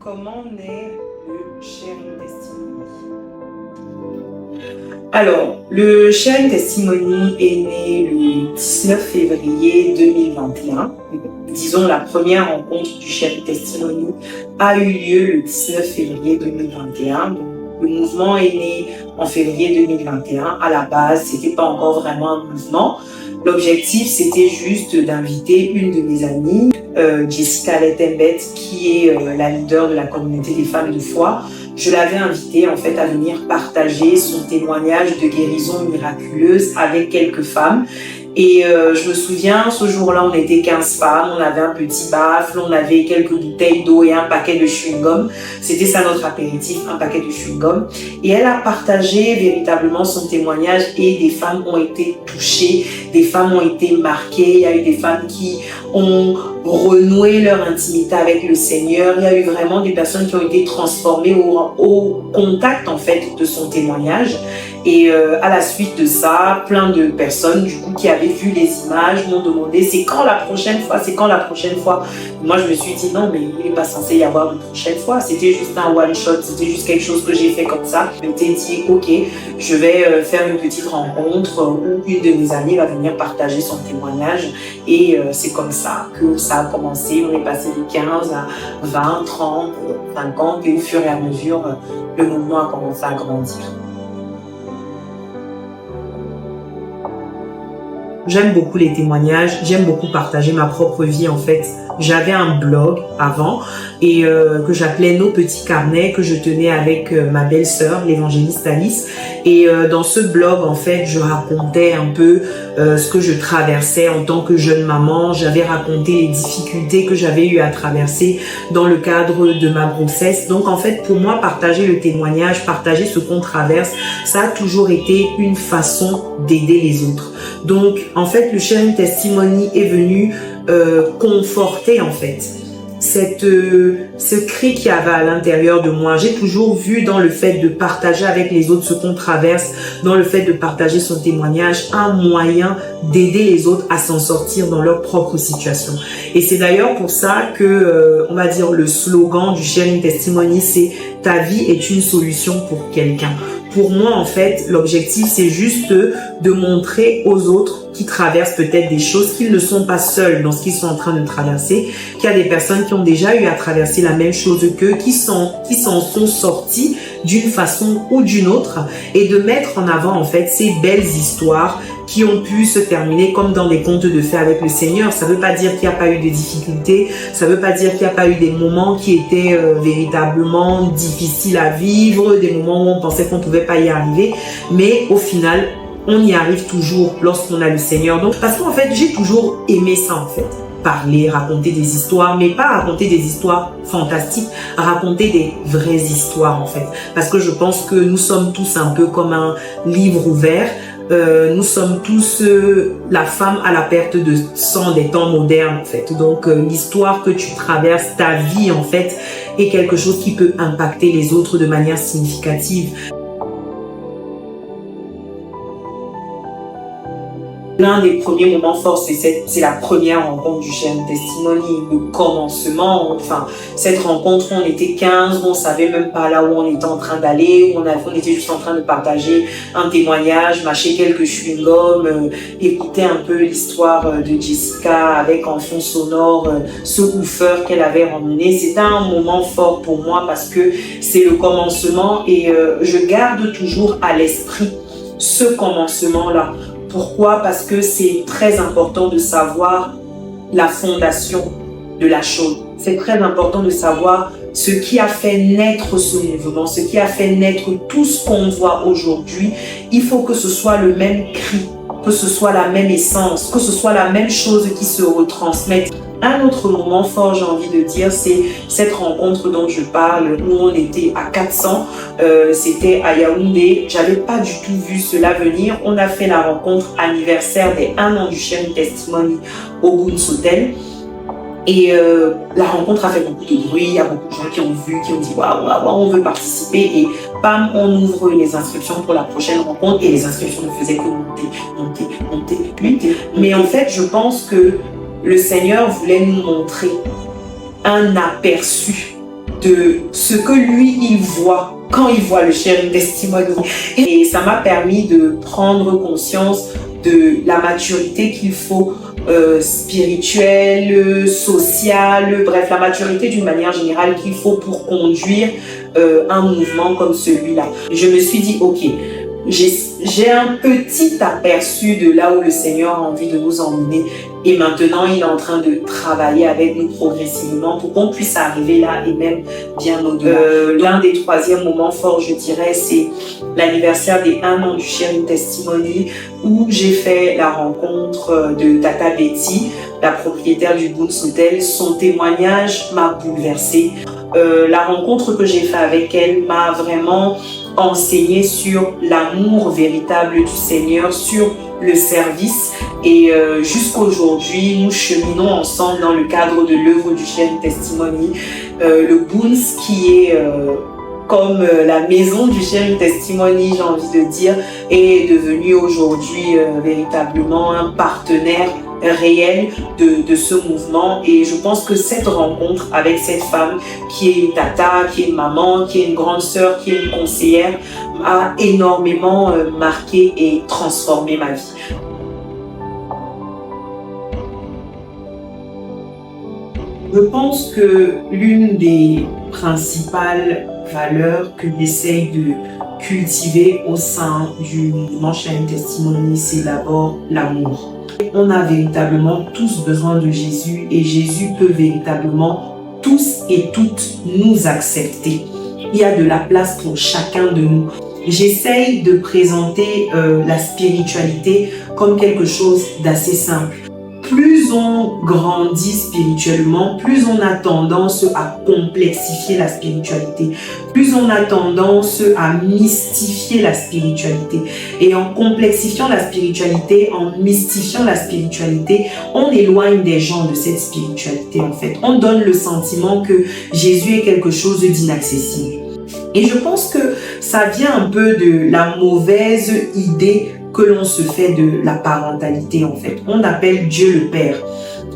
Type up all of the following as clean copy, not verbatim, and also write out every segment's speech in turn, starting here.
Comment naît le Sharing Testimony? Alors, le Sharing Testimony est né le 19 février 2021. Disons, la première rencontre du Sharing Testimony a eu lieu le 19 février 2021. Donc, le mouvement est né en février 2021. À la base, c'était pas encore vraiment un mouvement. L'objectif, c'était juste d'inviter une de mes amies, Jessica Letembet, qui est la leader de la communauté des femmes de foi. Je l'avais invitée en fait à venir partager son témoignage de guérison miraculeuse avec quelques femmes. Et je me souviens, ce jour-là, on était 15 femmes, on avait un petit baffle, on avait quelques bouteilles d'eau et un paquet de chewing-gum. C'était ça notre apéritif, un paquet de chewing-gum. Et elle a partagé véritablement son témoignage et des femmes ont été touchées, des femmes ont été marquées. Il y a eu des femmes qui ont renoué leur intimité avec le Seigneur. Il y a eu vraiment des personnes qui ont été transformées au contact en fait de son témoignage. Et à la suite de ça, plein de personnes du coup qui avaient vu les images m'ont demandé c'est quand la prochaine fois, c'est quand la prochaine fois. Moi je me suis dit non mais il n'est pas censé y avoir une prochaine fois, c'était juste un one shot, c'était juste quelque chose que j'ai fait comme ça. Je m'étais dit ok, je vais faire une petite rencontre où une de mes amies va venir partager son témoignage et c'est comme ça que ça a commencé. On est passé de 15 à 20, 30, 50 et au fur et à mesure le mouvement a commencé à grandir. J'aime beaucoup les témoignages, j'aime beaucoup partager ma propre vie en fait. J'avais un blog avant et que j'appelais Nos Petits Carnets, que je tenais avec ma belle-sœur, l'évangéliste Alice. Et dans ce blog, en fait, je racontais un peu ce que je traversais en tant que jeune maman. J'avais raconté les difficultés que j'avais eu à traverser dans le cadre de ma grossesse. Donc, en fait, pour moi, partager le témoignage, partager ce qu'on traverse, ça a toujours été une façon d'aider les autres. Donc, en fait, le Sharing Testimony est venu conforter, en fait, ce cri qu'il y avait à l'intérieur de moi. J'ai toujours vu dans le fait de partager avec les autres ce qu'on traverse, dans le fait de partager son témoignage, un moyen d'aider les autres à s'en sortir dans leur propre situation. Et c'est d'ailleurs pour ça que, on va dire, le slogan du Sharing Testimony, c'est « Ta vie est une solution pour quelqu'un ». Pour moi, en fait, l'objectif, c'est juste de montrer aux autres qui traversent peut-être des choses, qu'ils ne sont pas seuls dans ce qu'ils sont en train de traverser, qu'il y a des personnes qui ont déjà eu à traverser la même chose qu'eux, qui s'en sont sortis d'une façon ou d'une autre, et de mettre en avant, en fait, ces belles histoires qui ont pu se terminer comme dans des contes de fées avec le Seigneur. Ça veut pas dire qu'il n'y a pas eu de difficultés, ça veut pas dire qu'il n'y a pas eu des moments qui étaient véritablement difficiles à vivre, des moments où on pensait qu'on pouvait pas y arriver, mais au final, on y arrive toujours lorsqu'on a le Seigneur. Donc, parce qu'en fait, j'ai toujours aimé ça, en fait. Parler, raconter des histoires, mais pas raconter des histoires fantastiques, raconter des vraies histoires, en fait. Parce que je pense que nous sommes tous un peu comme un livre ouvert. Nous sommes tous la femme à la perte de sang des temps modernes, en fait. Donc, l'histoire que tu traverses, ta vie, en fait, est quelque chose qui peut impacter les autres de manière significative. L'un des premiers moments forts, c'est la première rencontre du Sharing Testimony, le commencement. Enfin, cette rencontre, on était 15, on savait même pas là où on était en train d'aller, on était juste en train de partager un témoignage, mâcher quelques chewing-gums, écouter un peu l'histoire de Jessica avec en fond sonore ce woofer qu'elle avait ramené. C'était un moment fort pour moi parce que c'est le commencement et je garde toujours à l'esprit ce commencement-là. Pourquoi? Parce que c'est très important de savoir la fondation de la chose. C'est très important de savoir ce qui a fait naître ce mouvement, ce qui a fait naître tout ce qu'on voit aujourd'hui. Il faut que ce soit le même cri, que ce soit la même essence, que ce soit la même chose qui se retransmette. Un autre moment fort, j'ai envie de dire, c'est cette rencontre dont je parle, où on était à 400, c'était à Yaoundé. J'avais pas du tout vu cela venir. On a fait la rencontre anniversaire des 1 an du Sharing Testimony au Boons Hotel. Et la rencontre a fait beaucoup de bruit, il y a beaucoup de gens qui ont vu, qui ont dit waouh, on veut participer et bam, on ouvre les inscriptions pour la prochaine rencontre et les inscriptions ne faisaient que monter. Mais en fait, je pense que le Seigneur voulait nous montrer un aperçu de ce que lui, il voit quand il voit le sharing testimony. Et ça m'a permis de prendre conscience de la maturité qu'il faut, spirituelle, sociale, bref, la maturité d'une manière générale qu'il faut pour conduire un mouvement comme celui-là. Je me suis dit, ok, j'ai un petit aperçu de là où le Seigneur a envie de nous emmener et maintenant il est en train de travailler avec nous progressivement pour qu'on puisse arriver là et même bien au-delà. L'un des troisièmes moments forts, je dirais, c'est l'anniversaire des 1 an du Sharing Testimony où j'ai fait la rencontre de Tata Betty, la propriétaire du Boons Hotel. Son témoignage m'a bouleversée. La rencontre que j'ai faite avec elle m'a vraiment enseigné sur l'amour véritable du Seigneur, sur le service et jusqu'aujourd'hui nous cheminons ensemble dans le cadre de l'œuvre du Sharing Testimony. Le Boons qui est comme la maison du Sharing Testimony, j'ai envie de dire, est devenu aujourd'hui véritablement un partenaire réel de ce mouvement. Et je pense que cette rencontre avec cette femme qui est une tata, qui est une maman, qui est une grande sœur, qui est une conseillère, a énormément marqué et transformé ma vie. Je pense que l'une des principales valeurs que j'essaye de cultiver au sein du mouvement Sharing Testimony, c'est d'abord l'amour. On a véritablement tous besoin de Jésus et Jésus peut véritablement tous et toutes nous accepter. Il y a de la place pour chacun de nous. J'essaye de présenter la spiritualité comme quelque chose d'assez simple. Plus on grandit spirituellement, plus on a tendance à complexifier la spiritualité, plus on a tendance à mystifier la spiritualité. Et en complexifiant la spiritualité, en mystifiant la spiritualité, on éloigne des gens de cette spiritualité en fait. On donne le sentiment que Jésus est quelque chose d'inaccessible. Et je pense que ça vient un peu de la mauvaise idée que l'on se fait de la parentalité en fait. On appelle Dieu le Père.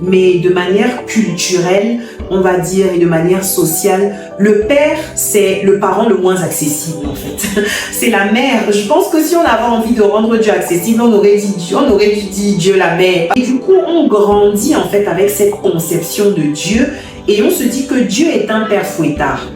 Mais de manière culturelle, on va dire, et de manière sociale, le père, c'est le parent le moins accessible en fait. C'est la mère. Je pense que si on avait envie de rendre Dieu accessible, on aurait dû dire Dieu la mère. Et du coup, on grandit en fait avec cette conception de Dieu et on se dit que Dieu est un père fouettard.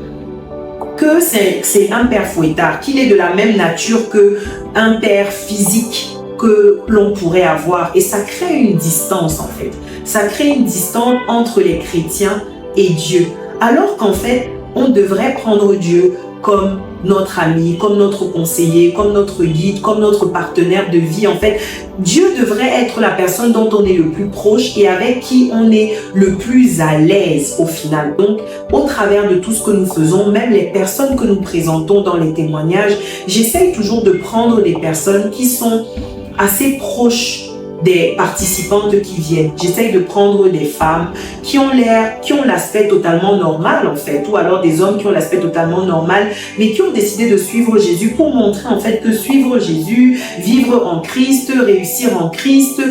Que c'est un père fouettard, qu'il est de la même nature qu'un père physique que l'on pourrait avoir. Et ça crée une distance en fait. Ça crée une distance entre les chrétiens et Dieu. Alors qu'en fait, on devrait prendre Dieu comme notre ami, comme notre conseiller, comme notre guide, comme notre partenaire de vie. En fait, Dieu devrait être la personne dont on est le plus proche et avec qui on est le plus à l'aise au final. Donc, au travers de tout ce que nous faisons, même les personnes que nous présentons dans les témoignages, j'essaye toujours de prendre des personnes qui sont assez proches des participantes qui viennent. J'essaye de prendre des femmes qui ont l'aspect totalement normal en fait, ou alors des hommes qui ont l'aspect totalement normal, mais qui ont décidé de suivre Jésus pour montrer en fait que suivre Jésus, vivre en Christ, réussir en Christ,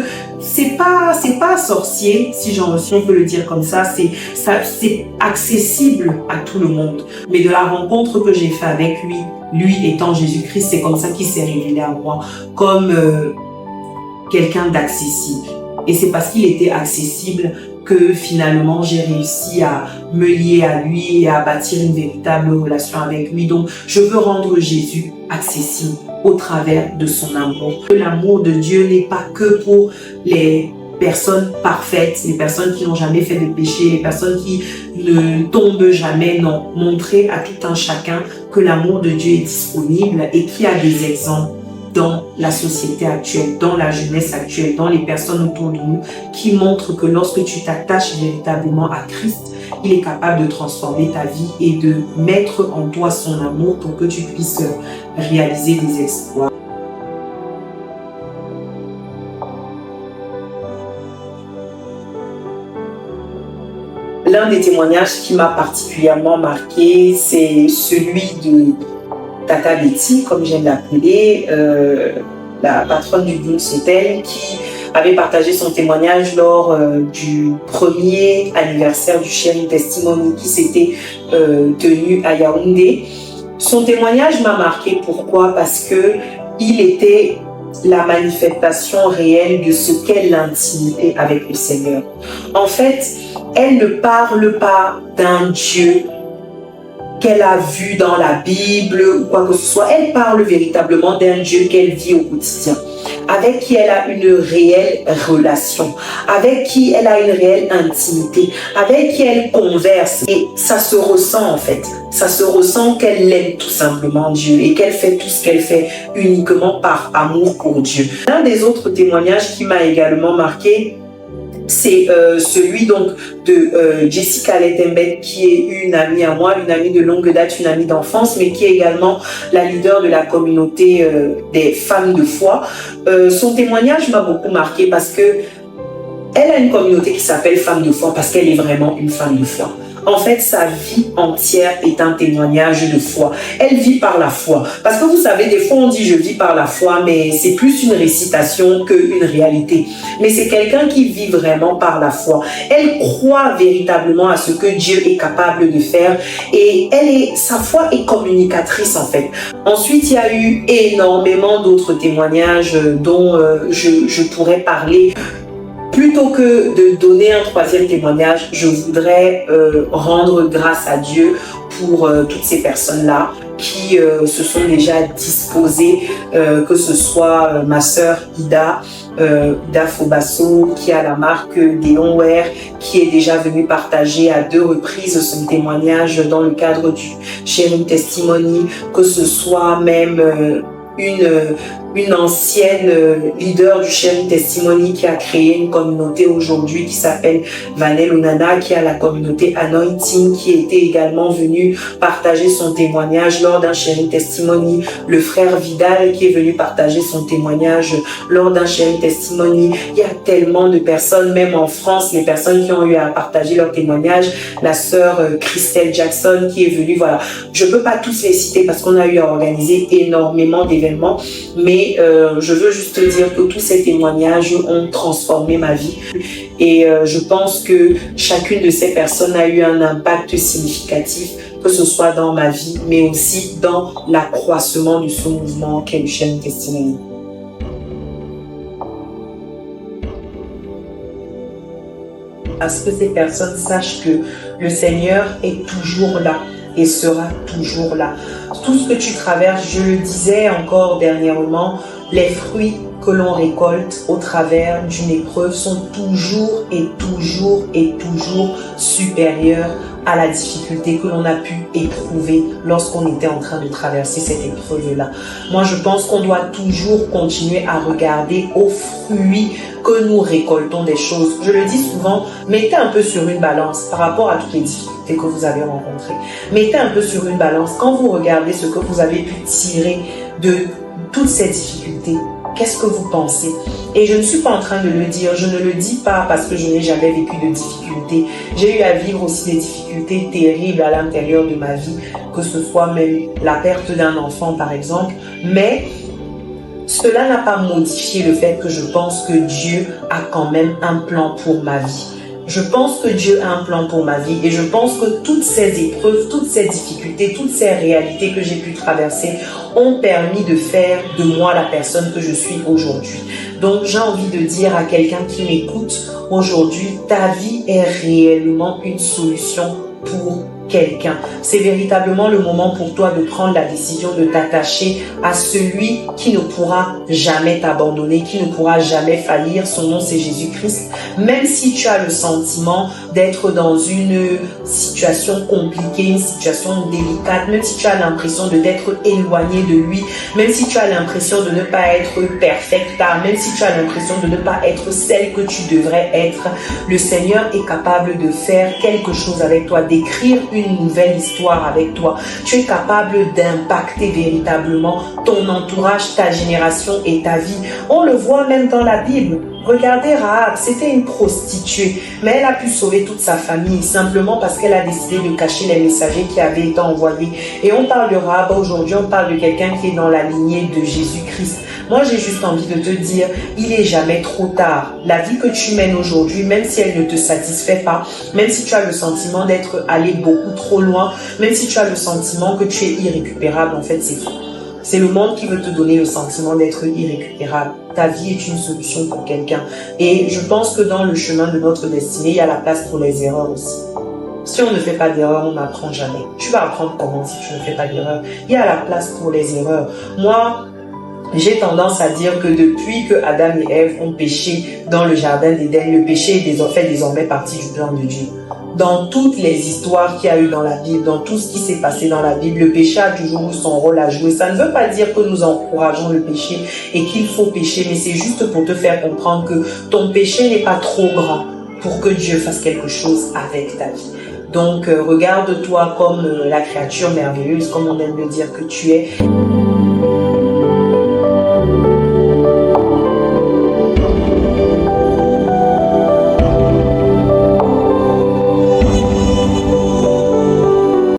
c'est pas sorcier, si on peut le dire comme ça, c'est accessible à tout le monde. Mais de la rencontre que j'ai fait avec lui étant Jésus-Christ, c'est comme ça qu'il s'est révélé à moi, comme quelqu'un d'accessible. Et c'est parce qu'il était accessible que finalement j'ai réussi à me lier à lui et à bâtir une véritable relation avec lui. Donc je veux rendre Jésus accessible au travers de son amour. L'amour de Dieu n'est pas que pour les personnes parfaites, les personnes qui n'ont jamais fait de péché, les personnes qui ne tombent jamais. Non, montrer à tout un chacun que l'amour de Dieu est disponible et qu'il y a des exemples dans la société actuelle, dans la jeunesse actuelle, dans les personnes autour de nous, qui montrent que lorsque tu t'attaches véritablement à Christ, il est capable de transformer ta vie et de mettre en toi son amour pour que tu puisses réaliser des exploits. L'un des témoignages qui m'a particulièrement marqué, c'est celui de Tata Betty, comme j'aime l'appeler, la patronne du Boons Hotel, qui avait partagé son témoignage lors du premier anniversaire du Sharing Testimony qui s'était tenu à Yaoundé. Son témoignage m'a marqué. Pourquoi? Parce que il était la manifestation réelle de ce qu'est l'intimité avec le Seigneur. En fait, elle ne parle pas d'un Dieu qu'elle a vu dans la Bible ou quoi que ce soit. Elle parle véritablement d'un Dieu qu'elle vit au quotidien, avec qui elle a une réelle relation, avec qui elle a une réelle intimité, avec qui elle converse. Et ça se ressent en fait. Ça se ressent qu'elle aime tout simplement Dieu et qu'elle fait tout ce qu'elle fait uniquement par amour pour Dieu. L'un des autres témoignages qui m'a également marqué, c'est celui donc de Jessica Letembet, qui est une amie à moi, une amie de longue date, une amie d'enfance, mais qui est également la leader de la communauté des femmes de foi. Son témoignage m'a beaucoup marqué parce que elle a une communauté qui s'appelle Femmes de foi parce qu'elle est vraiment une femme de foi. En fait, sa vie entière est un témoignage de foi. Elle vit par la foi. Parce que vous savez, des fois on dit je vis par la foi, mais c'est plus une récitation qu'une réalité. Mais c'est quelqu'un qui vit vraiment par la foi. Elle croit véritablement à ce que Dieu est capable de faire et sa foi est communicatrice en fait. Ensuite, il y a eu énormément d'autres témoignages dont je pourrais parler. Plutôt que de donner un troisième témoignage, je voudrais rendre grâce à Dieu pour toutes ces personnes-là qui se sont déjà disposées, que ce soit ma sœur Ida Fobasso, qui a la marque Deonware, qui est déjà venue partager à 2 reprises son témoignage dans le cadre du Sharing Testimony, que ce soit même une ancienne leader du Sharing Testimony qui a créé une communauté aujourd'hui qui s'appelle Vanel Onana, qui a la communauté Anointing, qui était également venu partager son témoignage lors d'un Sharing Testimony. Le frère Vidal qui est venu partager son témoignage lors d'un Sharing Testimony. Il y a tellement de personnes, même en France, les personnes qui ont eu à partager leur témoignage. La sœur Christelle Jackson qui est venue, voilà. Je peux pas tous les citer parce qu'on a eu à organiser énormément d'événements, mais je veux juste dire que tous ces témoignages ont transformé ma vie et je pense que chacune de ces personnes a eu un impact significatif, que ce soit dans ma vie, mais aussi dans l'accroissement de ce mouvement qu'est le Sharing Testimony. À ce que ces personnes sachent que le Seigneur est toujours là et sera toujours là. Tout ce que tu traverses, je le disais encore dernièrement, les fruits que l'on récolte au travers d'une épreuve sont toujours supérieurs à la difficulté que l'on a pu éprouver lorsqu'on était en train de traverser cette épreuve-là. Moi, je pense qu'on doit toujours continuer à regarder aux fruits que nous récoltons des choses. Je le dis souvent, mettez un peu sur une balance par rapport à toutes les difficultés que vous avez rencontrées. Mettez un peu sur une balance. Quand vous regardez ce que vous avez pu tirer de toutes ces difficultés, qu'est-ce que vous pensez? Et je ne suis pas en train de le dire, je ne le dis pas parce que je n'ai jamais vécu de difficultés. J'ai eu à vivre aussi des difficultés terribles à l'intérieur de ma vie, que ce soit même la perte d'un enfant par exemple, mais cela n'a pas modifié le fait que je pense que Dieu a quand même un plan pour ma vie. Je pense que Dieu a un plan pour ma vie et je pense que toutes ces épreuves, toutes ces difficultés, toutes ces réalités que j'ai pu traverser ont permis de faire de moi la personne que je suis aujourd'hui. Donc j'ai envie de dire à quelqu'un qui m'écoute aujourd'hui, ta vie est réellement une solution pour quelqu'un. C'est véritablement le moment pour toi de prendre la décision de t'attacher à celui qui ne pourra jamais t'abandonner, qui ne pourra jamais faillir. Son nom, c'est Jésus-Christ. Même si tu as le sentiment d'être dans une situation compliquée, une situation délicate, même si tu as l'impression de t'être éloigné de lui, même si tu as l'impression de ne pas être perfecte, même si tu as l'impression de ne pas être celle que tu devrais être, le Seigneur est capable de faire quelque chose avec toi, d'écrire une nouvelle histoire avec toi. Tu es capable d'impacter véritablement ton entourage, ta génération et ta vie. On le voit même dans la Bible. Regardez Rahab, c'était une prostituée, mais elle a pu sauver toute sa famille simplement parce qu'elle a décidé de cacher les messagers qui avaient été envoyés. Et on parle de Rahab aujourd'hui, on parle de quelqu'un qui est dans la lignée de Jésus-Christ. Moi, j'ai juste envie de te dire, il est jamais trop tard. La vie que tu mènes aujourd'hui, même si elle ne te satisfait pas, même si tu as le sentiment d'être allé beaucoup trop loin, même si tu as le sentiment que tu es irrécupérable, en fait, c'est faux. C'est le monde qui veut te donner le sentiment d'être irrécupérable. Ta vie est une solution pour quelqu'un. Et je pense que dans le chemin de notre destinée, il y a la place pour les erreurs aussi. Si on ne fait pas d'erreur, on n'apprend jamais. Tu vas apprendre comment si tu ne fais pas d'erreur. Il y a la place pour les erreurs. Moi, j'ai tendance à dire que depuis que Adam et Ève ont péché dans le jardin d'Éden, le péché fait désormais partie du plan de Dieu. Dans toutes les histoires qu'il y a eu dans la Bible, dans tout ce qui s'est passé dans la Bible, le péché a toujours eu son rôle à jouer. Ça ne veut pas dire que nous encourageons le péché et qu'il faut pécher, mais c'est juste pour te faire comprendre que ton péché n'est pas trop grand pour que Dieu fasse quelque chose avec ta vie. Donc, regarde-toi comme la créature merveilleuse, comme on aime le dire que tu es.